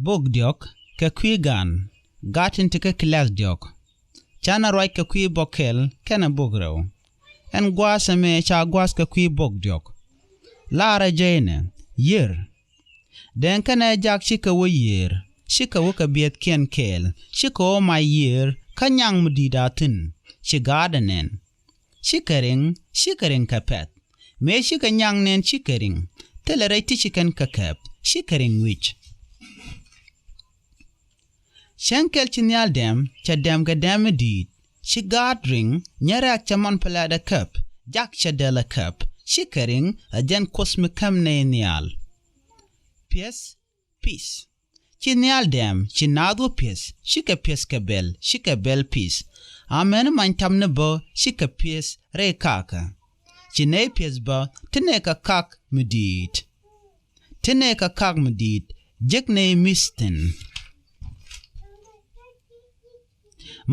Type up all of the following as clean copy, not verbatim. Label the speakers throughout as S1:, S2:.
S1: bog diok ke kwigan gatin tike kilas diok chana roi ke kwi bokel kena bogrew en gwasa me cha gwas ke kwi bog diok lara jene yer den kana jak shika wo yer shika wo ka biet ken kel shika o ma yer kanyang mudidatin shigadanen shikering kapet me shika nyang nen shikering telere ti chicken kakap shikering wich shankel chinyal dem cha dem ga dem dit shigadring nyarak chaman palada cup jak chadela cup shikering ajen kosmikam ne nial peace chinyal dem chinado peace shika peace kabel peace amen man tamne bo shika peace re kaka chine peace ba tineka kak mudit jekne misten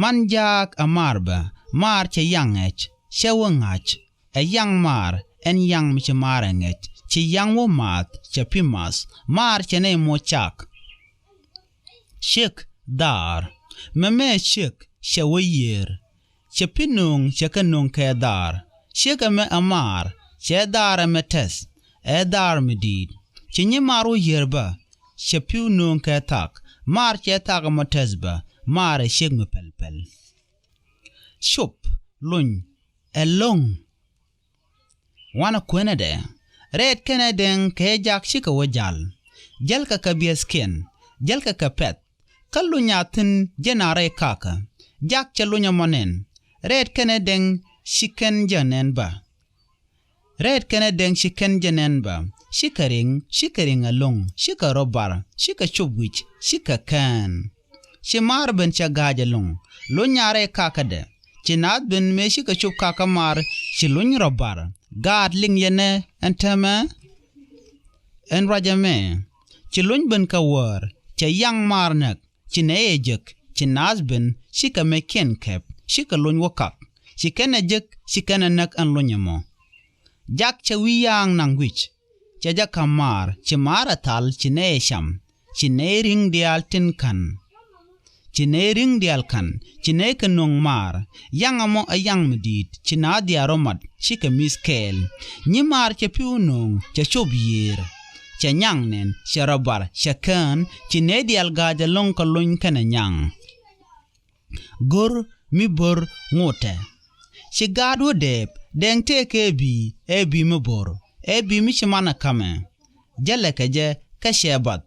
S1: man jak amarba mar che yangech shewangach a yang mar en yang mi marangech chi yang wo mat che pimas mar che ne mo chak shik dar meme shik shewer che pinung che kanung ke dar shik me amar che dar metes e dar medid chi ni maru yerba che pinung ke tak mar che tak motesba mar shik me pelpel shop lun elong wana kwenede red keneden ke jak shika wajal jalka kabiesken jalka kapet kalunyatin jenare kaka jak chalunya monen red keneden shiken janen ba shikering along shika robar shika chubwich shika kan shimar ben chagajalong lunyare kakade chinad ben me shika chub kakamar shiluny robar gad ling yene entama en rajame chiluny ben kawar cha yang marnak chinejek chinaz ben shika meken kep shika luny wakak shikene jek shikene nak an lunyamo jak cha wiyang nangwich cha jakamar chimara tal chine sham chine ring dial tinkan chine kanong mar yang amo ayang medit china diaromat shika miskel ni mar che piunong cha chobier cha nyang nen sharabar shakan chine dial gaja long kalon kana nyang gor mi bor ngote shigado dep deng teke ebi mi bor ebi mi shimana kame jale kaje ka shebat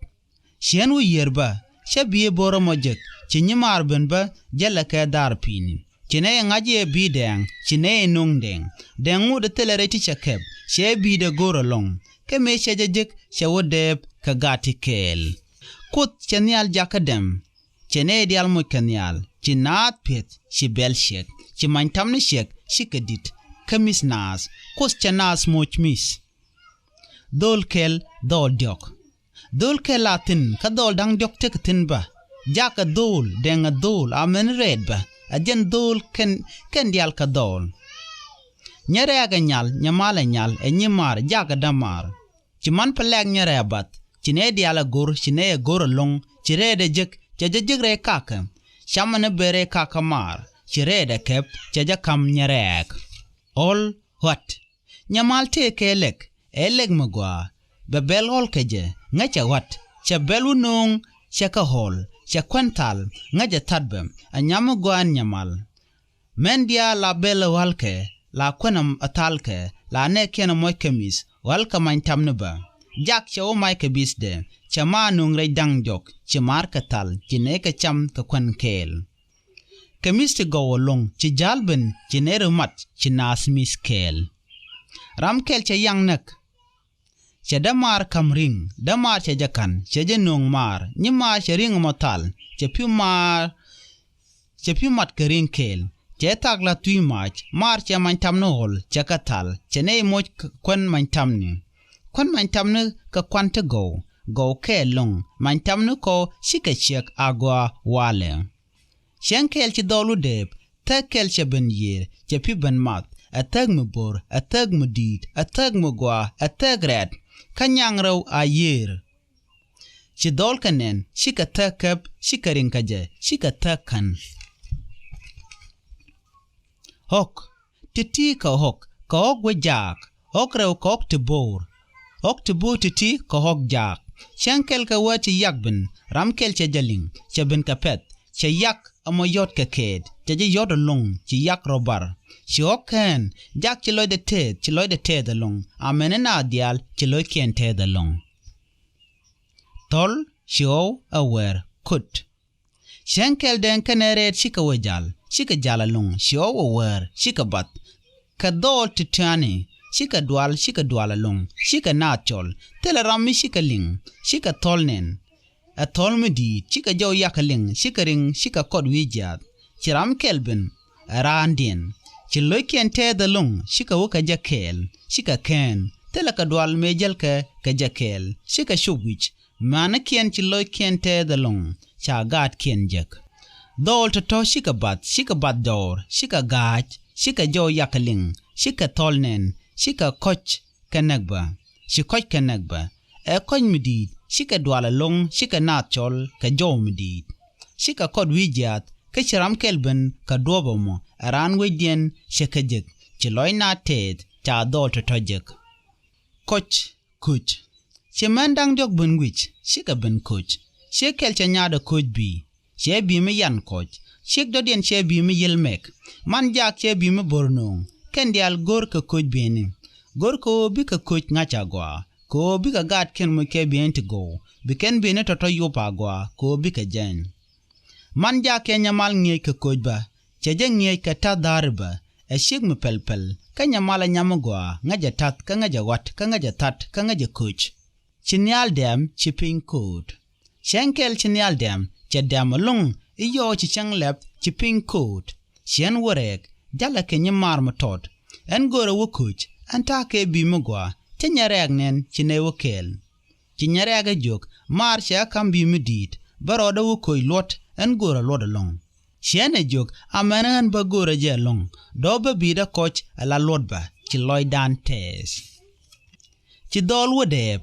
S1: shen wo yerba shabiye boro mojek chinyi mar benba jala ka dar pini chine ngaje bi deng chine nung deng de telere ti chakeb she bi de gorolong ke me shejejek shewodeb ka gati kel kut chanyal jakadem chine dial mo kanyal chinat pet shibel shek chimantam ni shek shikedit kamis nas kos chanas mochmis dol kel dol diok dol kelatin ka dol dang diok teketin ba jaka dol denga dol amen redba ajen dol ken dial ka dol nyere aga nyal nyamala nyal enyimar jaka damar chiman peleg nyere abat chine diala gor chine gor long chirede jek re kaka shamane bere kaka mar chirede kep chaja kam nyerek all what nyamal te kelek eleg magwa bebel hol keje ngacha wat chabelu nong chaka hol cha kwantal ngaja tadbem anyamu gwan nyamal mendia la bele walke la kwanam atalke la ne kena moy kemis walka man tamneba jak cha o mai ke bisde cha manung re dang jok cha mar katal chine ka cham ka kwan kel kemis te go long chi jalben chinere mat chinas miskel ram kel cha yang nak cha damar kamring damar cha jakan cha jenong mar nyima cha ring motal cha piu mat kering kel cha tagla tui mach mar cha man tamno hol cha katal cha ne moj kwan man tamne ka kwante go ke long man tamne ko shika chek agwa wale shenkel cha dolu deb takel cha ben yer cha pi ben mat atag mubor atag mudit atag mugwa atag red kanyang raw ayer chi dol kanen shika takap shika rinkaje shika takan hok titi ka hok wejak hok rew kok tibor hok tibor titi ka hok jak shankel ka wati yakben ramkel che jaling che ben kapet che yak amo yot ka ked che yot long che yak robar chi hoken jak che loy de te de long amenena dial che loy ken te de long tol show awer kut shankel den kaneret shika wejal shika jalalung show awer shika bat ka dol titani shika dwal alung shika nachol telarami shika ling shika tolnen a tolmedi shika jaw yakaling shika ring shika kod wijat chiram kelben arandien chiloken te dalung shika wuka jakel shika ken telaka dwal mejel ka jakel shika shubwich mana kien chiloken te dalung cha gat kien jak dol to shika bat dor shika gach shika jaw yakaling shika tolnen shika koch kanagba shikoch kanagba e koch midid shika dwala long shika nachol ka jaw midid shika kod wijat ka chiram kelben ka dobomo aran wedien shika jek chiloy na ted cha dol to tojek koch kuch chimandang jok bunwich shika ben koch shekel cha nyada koch bi shebi me yan koch shik dodien shebi me yelmek man jak shebi me bornong kendial gor ka koch beni gor ko bi ka koch ngacha gwa ko bi ka gat ken mo ke bien to go bi ken beni to yopa gwa ko bi ka jen man jak nyamal ngi ka koch ba che jeng ngi ka ta darba e shik me pelpel ka nyamala nyamgwa ngaja tat ka ngaja wat ka ngaja tat ka ngaja koch chinyal dem chiping code shankel chinyal dem che dem lung iyo chi chang lep chiping code shen worek jala ke nyamar matod en gora wukuch anta ke bi mugwa tinyareg nen chine wokel tinyareg jok mar sha kam bi midit baroda wukoy lot en gora lot long shene jok amanan ba gora je long do ba bi da coach ala lot ba chi loy dan tes chi dol wodep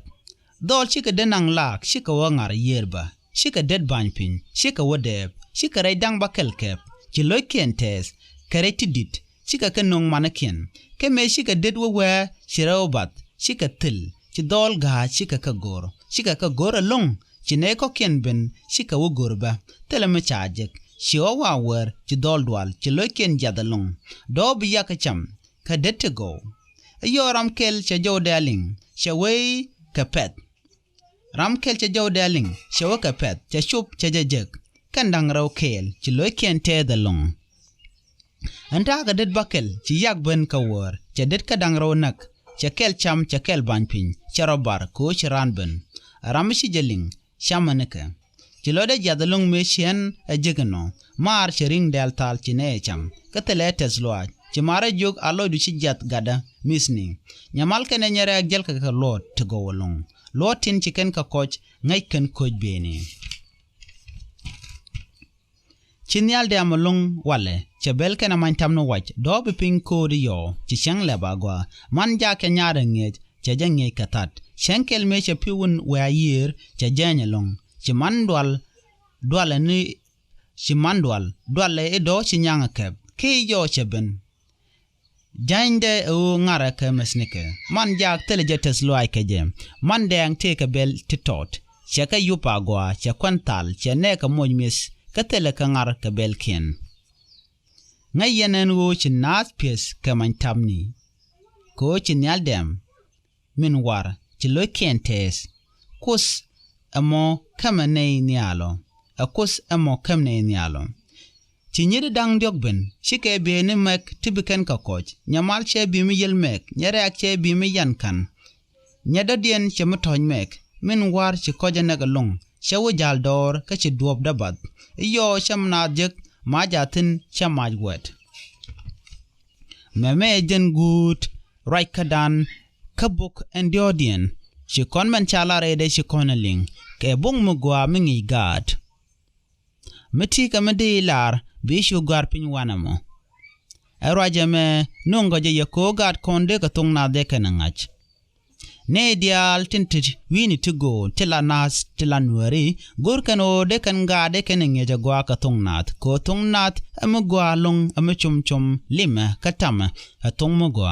S1: dol chika denang lak shika wangar yerba shika dead banpin shika wodep shika ray dang ba kelkep chi loy kentes kare tidit shika kanong manakin ke me shika dead we shiraobat shika til chi dol ga shika ka gor long chi ne ko ken ben shika wo gorba telame chajek shiwa wawer chi dol dwal chi loy ken jadalong do bi yakacham ka dead to go ayoram kel cha jodaling shaway kapet ramkel cha jodaling shawa kapet cha shup cha jajek kandang raw kel chi loy ken te dalong anta ga det bakel ci yak ben ka wor ca det ka dang raw nak ca kel cham ca kel banpin ca robar ko ci ranben ramshi jeling shamaneka ci lode jadalung me shen a jegno mar ci ring del tal ci ne cham ka teletes loaj ci mara jog alo du ci jat gada misni nyamal kene nyere ak jel ka lot to go along lotin ci ken ka coach ngay ken coach beni chinyal de amalung wale chebel kena mantam no wach do bi pin ko di yo chi chang le bagwa man ja ke nyaare nge che jenge katat shenkel me che piun we year che jenya long chi mandwal dwale ni chi mandwal dwale e do chi nyanga ke ke yo cheben jande o ngara ke mesnike man ja telejetes loai ke jem man deng te ke bel titot che ka yupa gwa che kwantal che ne ka mojmis katele kangar kabelken ngayenen wo chinat pes kamantamni ko chinyaldem min war chilokentes kus amo kamane nialo akus amo kamne nialo chinyide dang diogben shike be ne mek tibiken ka coach nyamal che bi mi yel mek nyere ak che bi mi yankan nyadadien che mutony mek min war chikoja nagalong shawo jaldor ka chi duob dabad iyo shamna jek majatin shamaj wet meme jen gut raikadan kabuk endiodien shikon man chala rede shikonaling ke bung mugwa mingi gad meti ka medilar bishu gar pin wanamo erwaje me nungo je yako gad konde ka tungna de kanangach ne dial tintit wini tigo tila nas tila nuari gurkano de kan ga de kan ngeja gwa ka tungnat ko tungnat amugwa long amchum lima katama atungmugwa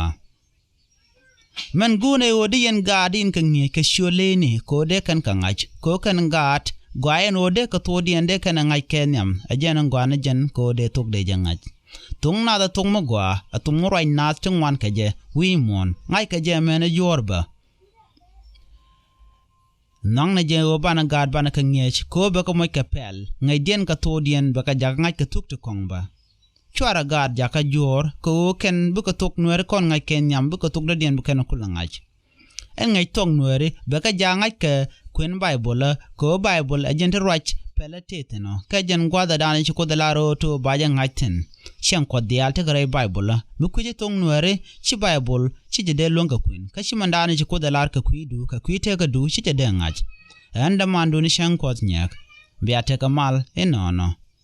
S1: man gune odi yen gadin kan nge ka sholeni ko de kan kangach ko kan gat gwayen ode ka todi ende kan ngai kenyam ajen ngwana jen ko de tok de jangach tungna da tungmugwa atumurai nat tungwan kaje wimon ngai kaje mena yorba nang na je obana gad bana ka ngech ko be ko moy kapel ngai den ka todien ba ka jag ngai ka tuk to kongba chwara gad ja ka jor ko ken bu ka tuk nuer kon ngai ken nyam bu ka tuk da den bu ken ko langach en ngai tong nuer ba ka ja ngai ka kwen bible ko bible agent roach pele teteno ka jen gwada dane ci ko da laro to ba ja ngai ten shen ko dial te gare bible mu ku je tong nuer ci bible ci je de longa kwen ka shi mandane ci ko da lar ka kuidu ka kuite ka du ci je de ngach anda mandu ni shen ko nyak biate kamal enono